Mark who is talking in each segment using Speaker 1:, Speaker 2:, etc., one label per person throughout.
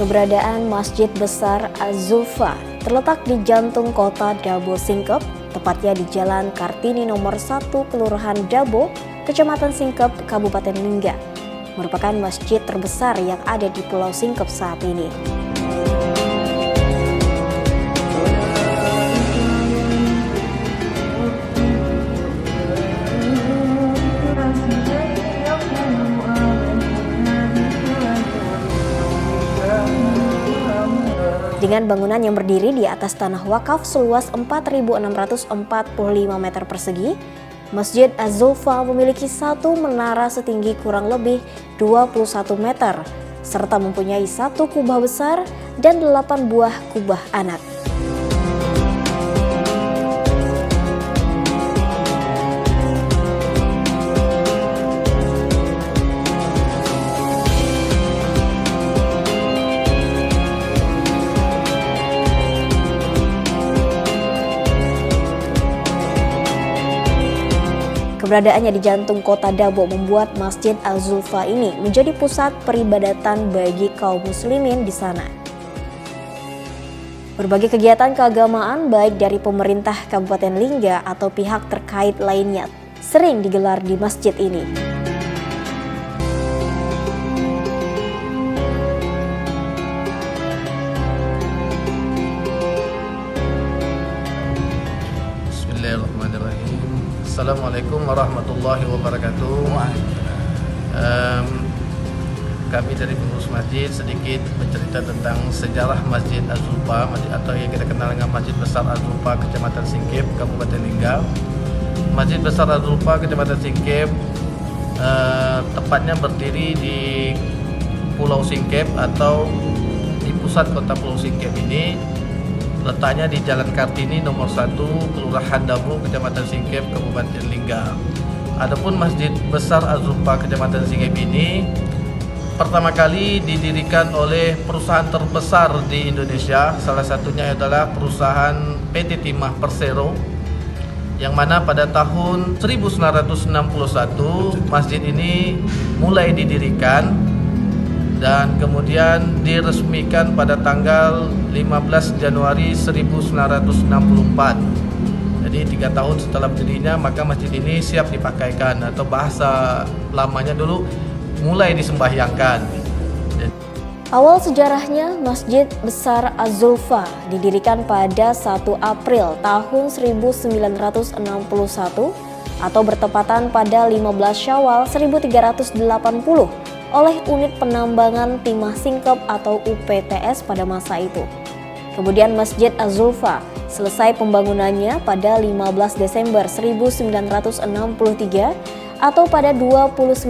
Speaker 1: Keberadaan Masjid Besar Az-Zulfa terletak di jantung kota Dabo Singkep, tepatnya di Jalan Kartini nomor 1 Kelurahan Dabo, Kecamatan Singkep, Kabupaten Lingga. Merupakan masjid terbesar yang ada di Pulau Singkep saat ini. Dengan bangunan yang berdiri di atas tanah wakaf seluas 4.645 meter persegi, Masjid Az-Zulfa memiliki satu menara setinggi kurang lebih 21 meter, serta mempunyai satu kubah besar dan 8 buah kubah anak. Keberadaannya di jantung kota Dabo membuat Masjid Az-Zulfa ini menjadi pusat peribadatan bagi kaum muslimin di sana. Berbagai kegiatan keagamaan baik dari pemerintah Kabupaten Lingga atau pihak terkait lainnya sering digelar di masjid ini.
Speaker 2: Bismillahirrahmanirrahim. Assalamualaikum warahmatullahi wabarakatuh. Kami dari pengurus masjid sedikit bercerita tentang sejarah Masjid Az-Zulfa atau yang kita kenal dengan Masjid Besar Az-Zulfa Kecamatan Singkep, Kabupaten Lingga. Masjid Besar Az-Zulfa Kecamatan Singkep tepatnya berdiri di Pulau Singkep atau di pusat kota Pulau Singkep ini. Letaknya di Jalan Kartini nomor 1 Kelurahan Dabo, Kecamatan Singkep, Kabupaten Lingga. Adapun Masjid Besar Az-Zulfa Kecamatan Singkep ini pertama kali didirikan oleh perusahaan terbesar di Indonesia. Salah satunya adalah perusahaan PT Timah Persero, yang mana pada tahun 1961 masjid ini mulai didirikan dan kemudian diresmikan pada tanggal 15 Januari 1964. Jadi 3 tahun setelah berdirinya maka masjid ini siap dipakaikan, atau bahasa lamanya dulu mulai disembahyangkan.
Speaker 1: Awal sejarahnya, Masjid Besar Az-Zulfa didirikan pada 1 April tahun 1961 atau bertepatan pada 15 Syawal 1380 oleh Unit Penambangan Timah Singkep atau UPTS pada masa itu. Kemudian Masjid Az-Zulfa selesai pembangunannya pada 15 Desember 1963 atau pada 29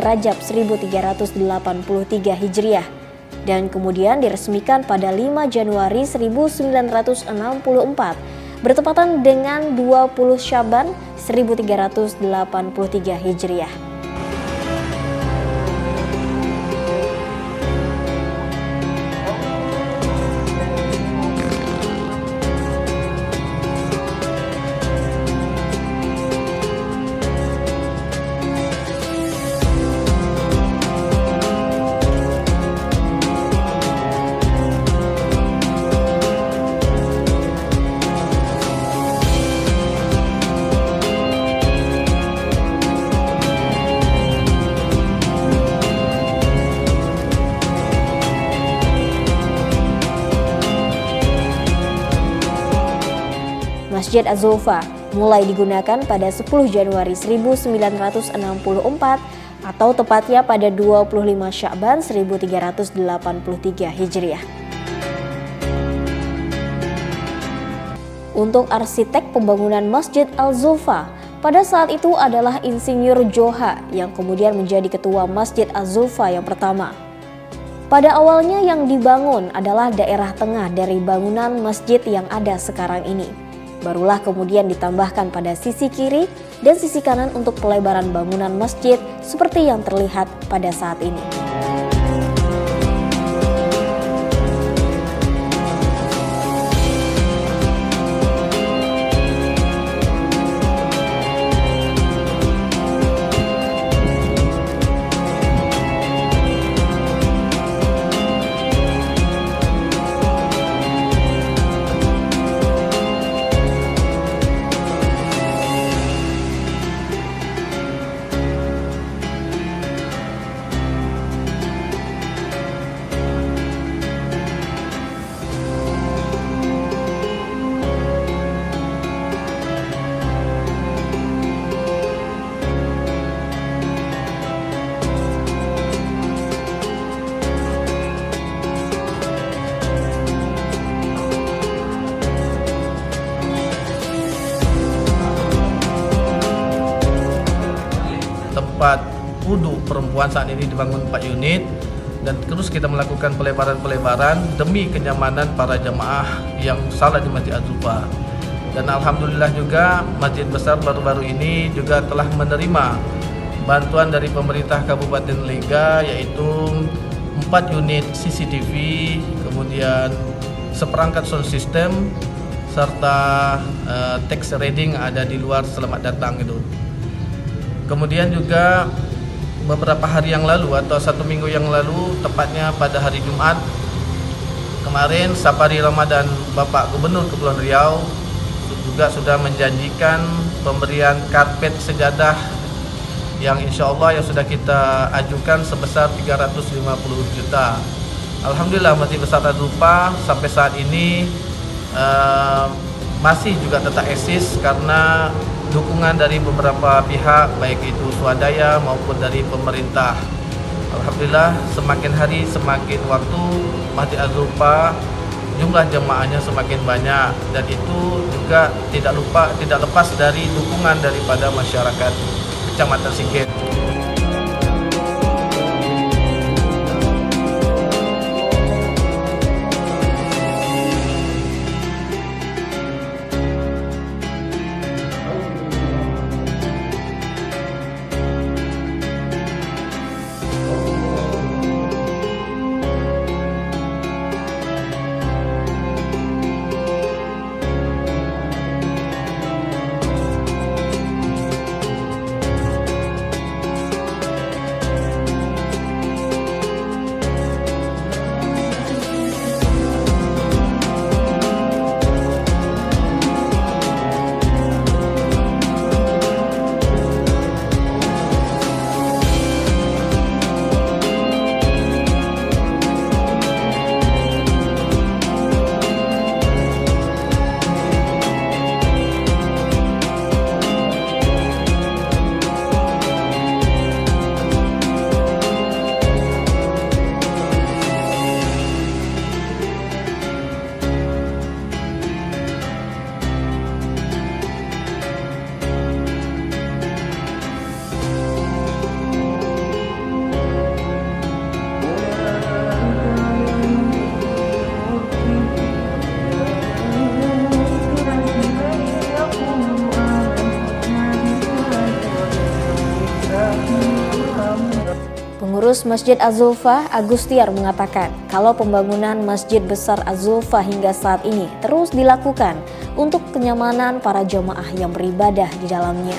Speaker 1: Rajab 1383 Hijriah dan kemudian diresmikan pada 5 Januari 1964 bertepatan dengan 20 Syaban 1383 Hijriah. Masjid Az-Zulfa mulai digunakan pada 10 Januari 1964 atau tepatnya pada 25 Sya'ban 1383 Hijriah. Untuk arsitek pembangunan Masjid Az-Zulfa pada saat itu adalah Insinyur Joha yang kemudian menjadi ketua Masjid Az-Zulfa yang pertama. Pada awalnya yang dibangun adalah daerah tengah dari bangunan masjid yang ada sekarang ini. Barulah kemudian ditambahkan pada sisi kiri dan sisi kanan untuk pelebaran bangunan masjid seperti yang terlihat pada saat ini.
Speaker 2: tempat wudhu perempuan saat ini dibangun 4 unit, dan terus kita melakukan pelebaran-pelebaran demi kenyamanan para jemaah yang salat di Masjid Az-Zufa. Dan alhamdulillah juga masjid besar baru-baru ini juga telah menerima bantuan dari pemerintah Kabupaten Lingga, yaitu 4 unit CCTV, kemudian seperangkat sound system, serta text reading ada di luar selamat datang itu. Kemudian juga beberapa hari yang lalu atau 1 minggu yang lalu, tepatnya pada hari Jumat kemarin, Safari Ramadan Bapak Gubernur Kepulauan Riau juga sudah menjanjikan pemberian karpet sejadah yang insya Allah yang sudah kita ajukan sebesar 350 juta. Alhamdulillah Masjid Besar Az-Zufa sampai saat ini masih juga tetap eksis karena dukungan dari beberapa pihak, baik itu swadaya maupun dari pemerintah. Alhamdulillah semakin hari semakin waktu Masjid Az-Zufa jumlah jemaahnya semakin banyak, dan itu juga tidak lepas dari dukungan daripada masyarakat Kecamatan Singkep.
Speaker 1: Pengurus Masjid Az-Zufa, Agustiar, mengatakan kalau pembangunan Masjid Besar Az-Zufa hingga saat ini terus dilakukan untuk kenyamanan para jemaah yang beribadah di dalamnya.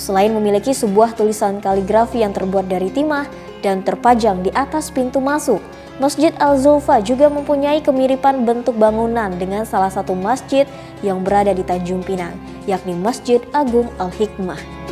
Speaker 1: Selain memiliki sebuah tulisan kaligrafi yang terbuat dari timah dan terpajang di atas pintu masuk, Masjid Az-Zufa juga mempunyai kemiripan bentuk bangunan dengan salah satu masjid yang berada di Tanjung Pinang, yakni Masjid Agung Al-Hikmah.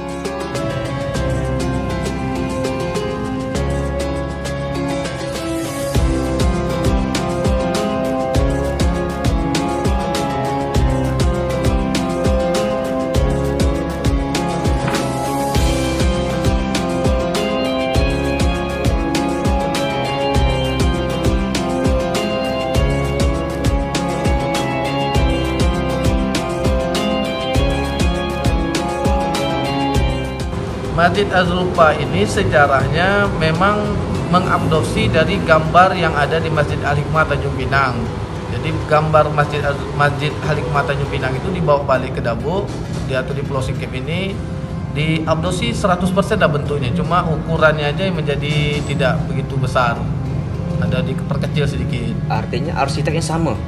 Speaker 2: Masjid Az-Zufa ini sejarahnya memang mengadopsi dari gambar yang ada di Masjid Al-Hikmah Tanjung Pinang. Jadi gambar Masjid Al-Hikmah Tanjung Pinang itu dibawa balik ke Dabuk, atau di Pulau Singkep ini diadopsi 100% lah bentuknya, cuma ukurannya aja yang menjadi tidak begitu besar, ada diperkecil sedikit.
Speaker 3: Artinya arsiteknya sama?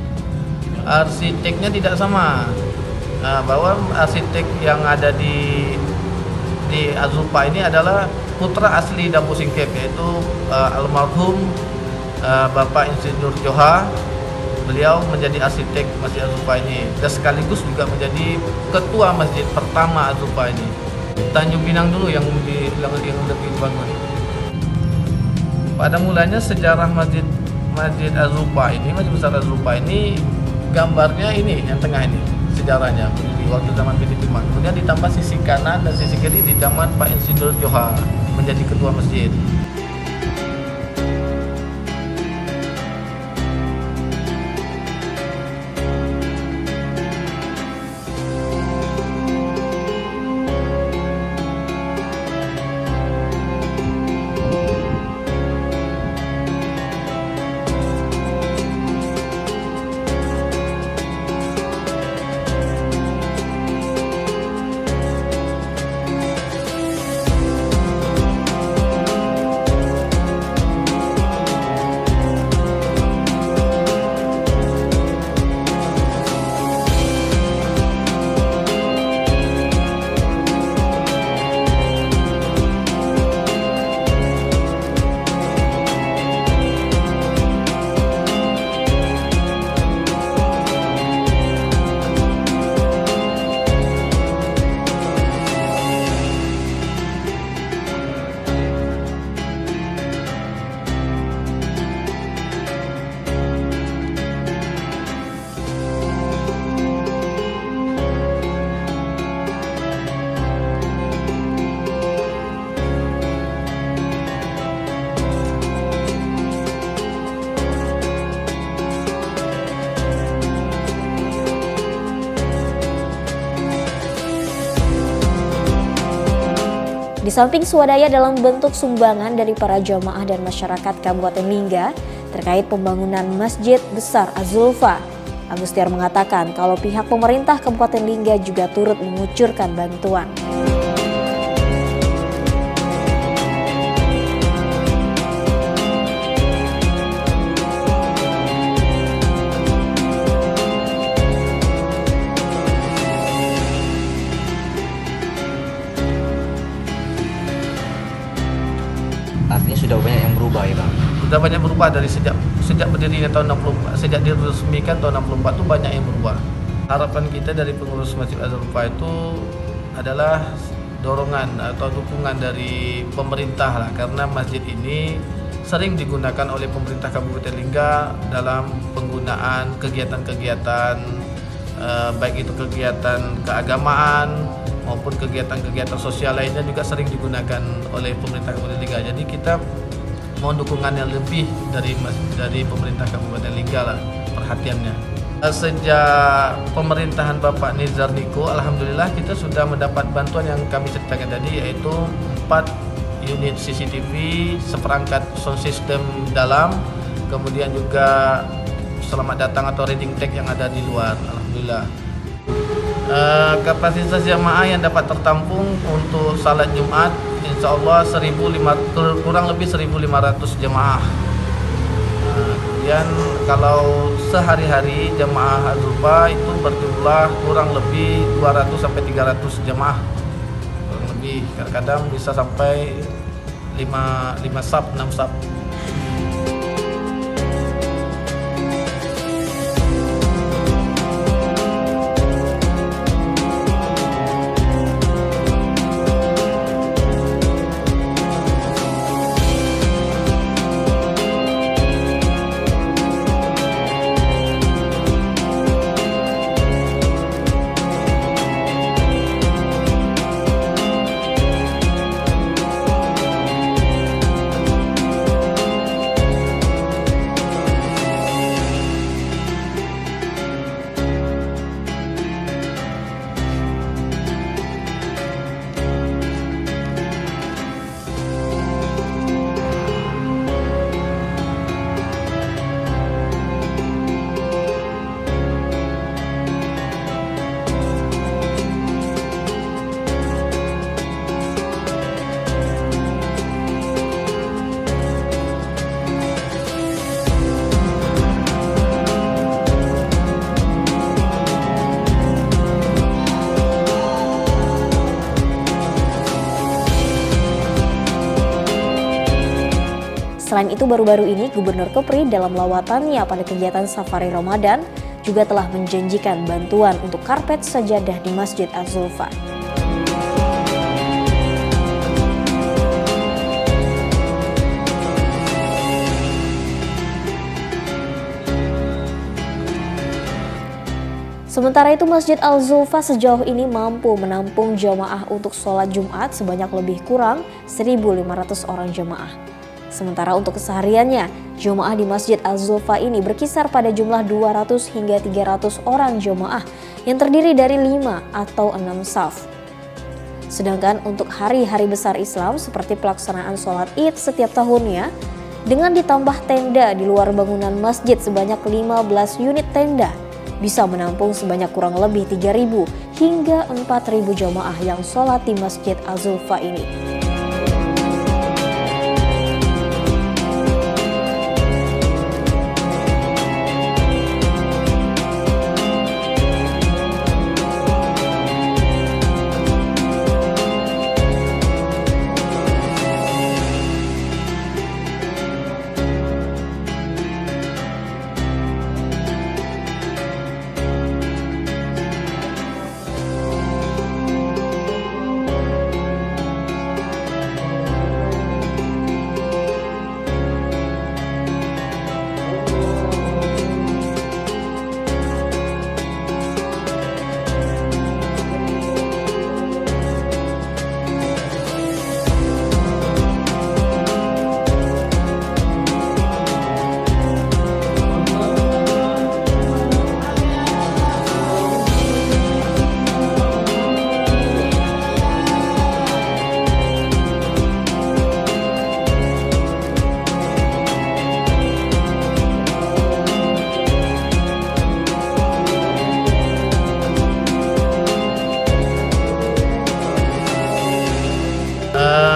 Speaker 2: Arsiteknya tidak sama. Nah, bahwa arsitek yang ada di Az-Zufa ini adalah putra asli Dabuk Singkep, yaitu almarhum Bapak Insinyur Joha. Beliau menjadi arsitek Masjid Az-Zufa ini dan sekaligus juga menjadi ketua masjid pertama Az-Zufa ini. Tanjung Pinang dulu yang lebih bangun. Pada mulanya sejarah Masjid Az-Zufa ini, Masjid Besar Az-Zufa ini gambarnya ini yang tengah ini sejarahnya di waktu zaman PT Timah. Kemudian ditambah sisi kanan dan sisi kiri di zaman Pak Insinyur Joha menjadi ketua masjid.
Speaker 1: Di samping swadaya dalam bentuk sumbangan dari para jamaah dan masyarakat Kabupaten Lingga terkait pembangunan Masjid Besar Az-Zufa, Agustiar mengatakan kalau pihak pemerintah Kabupaten Lingga juga turut mengucurkan bantuan.
Speaker 3: Artinya sudah banyak yang berubah ya Bang?
Speaker 2: Sudah banyak berubah dari sejak berdirinya tahun 64, sejak diresmikan tahun 64 itu banyak yang berubah. Harapan kita dari pengurus Masjid Az-Zufa itu adalah dorongan atau dukungan dari pemerintah lah, karena masjid ini sering digunakan oleh pemerintah Kabupaten Lingga dalam penggunaan kegiatan-kegiatan baik itu kegiatan keagamaan maupun kegiatan-kegiatan sosial lainnya juga sering digunakan oleh pemerintah Kabupaten Lingga. Jadi kita mohon dukungan yang lebih dari pemerintah Kabupaten Lingga lah perhatiannya. Sejak pemerintahan Bapak Nizar Niko, alhamdulillah kita sudah mendapat bantuan yang kami ceritakan tadi, yaitu 4 unit CCTV, seperangkat sound system dalam, kemudian juga selamat datang atau reading tag yang ada di luar. Alhamdulillah. Kapasitas jamaah yang dapat tertampung untuk salat Jumat insya Allah kurang lebih 1.500 jamaah. Kemudian kalau sehari-hari jamaah Az-Zufa itu berjumlah kurang lebih 200 sampai 300 jamaah. Kurang lebih, kadang-kadang bisa sampai 5 sab, 6 sab.
Speaker 1: Selain itu, baru-baru ini Gubernur Kepri dalam lawatannya pada kegiatan Safari Ramadan juga telah menjanjikan bantuan untuk karpet sajadah di Masjid Az-Zufa. Sementara itu Masjid Al-Zulfa sejauh ini mampu menampung jamaah untuk sholat Jumat sebanyak lebih kurang 1.500 orang jamaah. Sementara untuk kesehariannya, jamaah di Masjid Al-Zulfa ini berkisar pada jumlah 200 hingga 300 orang jamaah yang terdiri dari 5 atau 6 saf. Sedangkan untuk hari-hari besar Islam seperti pelaksanaan sholat Id setiap tahunnya, dengan ditambah tenda di luar bangunan masjid sebanyak 15 unit tenda, bisa menampung sebanyak kurang lebih 3.000 hingga 4.000 jamaah yang sholat di Masjid Al-Zulfa ini.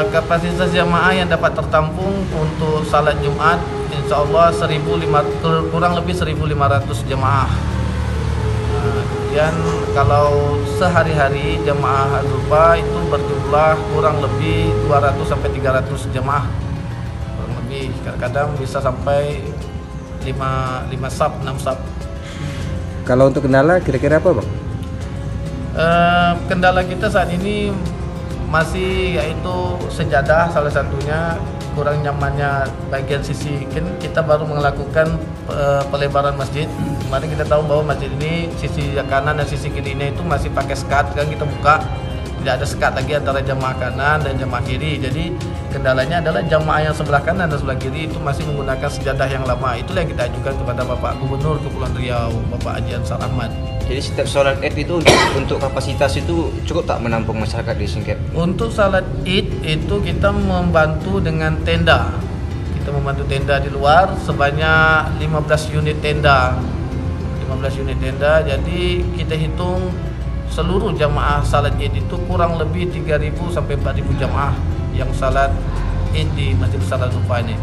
Speaker 2: Kapasitas jamaah yang dapat tertampung untuk salat Jumat insya Allah kurang lebih 1.500 jamaah. Kemudian kalau sehari-hari jamaah Al-Zulfa itu berjumlah kurang lebih 200 sampai 300 jamaah. Kurang lebih kadang-kadang bisa sampai 5 saf, 6 saf.
Speaker 4: Kalau untuk kendala kira-kira apa, Bang?
Speaker 2: Kendala kita saat ini masih yaitu sejadah salah satunya, kurang nyamannya bagian sisi. Kita baru melakukan pelebaran masjid. Kemarin kita tahu bahwa masjid ini sisi kanan dan sisi kirinya itu masih pakai sekat, kan kita buka tidak ada sekat lagi antara jamaah kanan dan jamaah kiri. Jadi kendalanya adalah jamaah yang sebelah kanan dan sebelah kiri itu masih menggunakan sejadah yang lama. Itulah yang kita ajukan kepada Bapak Gubernur Kepulauan Riau, Bapak Haji Ansar Ahmad.
Speaker 3: Jadi setiap sholat Id itu untuk kapasitas itu cukup tak menampung masyarakat di Singkep?
Speaker 2: Untuk salat Id itu kita membantu dengan tenda. Kita membantu tenda di luar sebanyak 15 unit tenda. 15 unit tenda, jadi kita hitung seluruh jamaah salat Id itu kurang lebih 3.000 sampai 4.000 jamaah yang salat Id di Masjid Besar Al-Zulfa ini.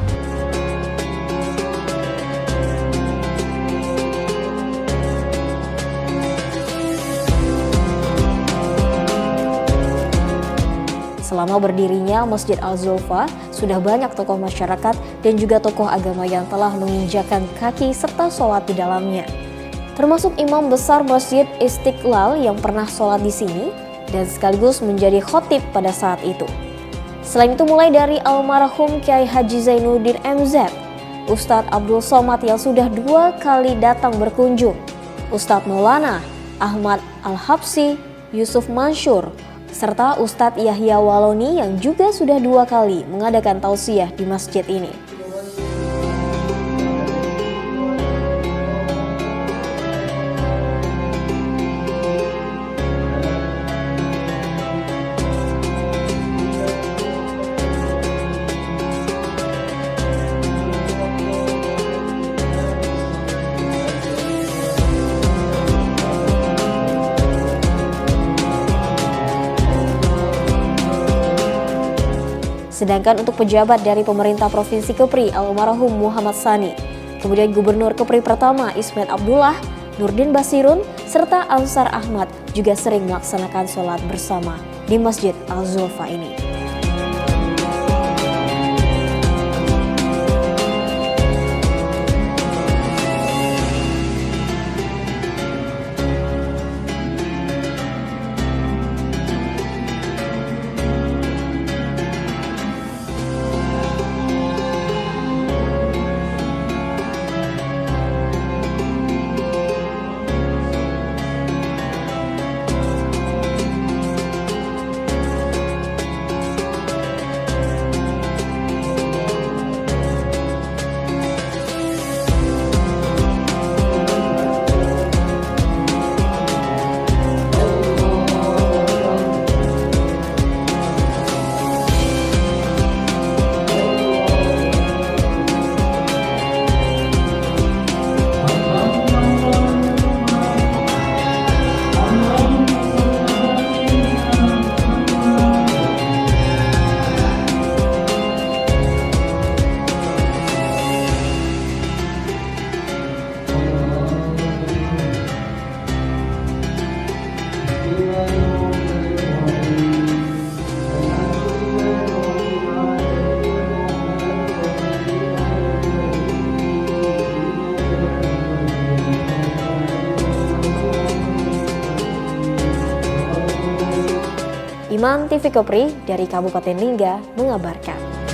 Speaker 1: Selama berdirinya Masjid Al-Zulfa, sudah banyak tokoh masyarakat dan juga tokoh agama yang telah menginjakan kaki serta sholat di dalamnya. Termasuk Imam Besar Masjid Istiqlal yang pernah sholat di sini dan sekaligus menjadi khotib pada saat itu. Selain itu mulai dari almarhum Kiai Haji Zainuddin MZ, Ustadz Abdul Somad yang sudah 2 kali datang berkunjung, Ustadz Maulana Ahmad Al-Habsi, Yusuf Mansur, serta Ustadz Yahya Waloni yang juga sudah 2 kali mengadakan tausiah di masjid ini. Sedangkan untuk pejabat dari pemerintah Provinsi Kepri almarhum Muhammad Sani, kemudian Gubernur Kepri pertama Ismet Abdullah, Nurdin Basirun, serta Ansar Ahmad juga sering melaksanakan sholat bersama di Masjid Al-Zulfa ini. Sudirman, TV Kopri dari Kabupaten Lingga mengabarkan.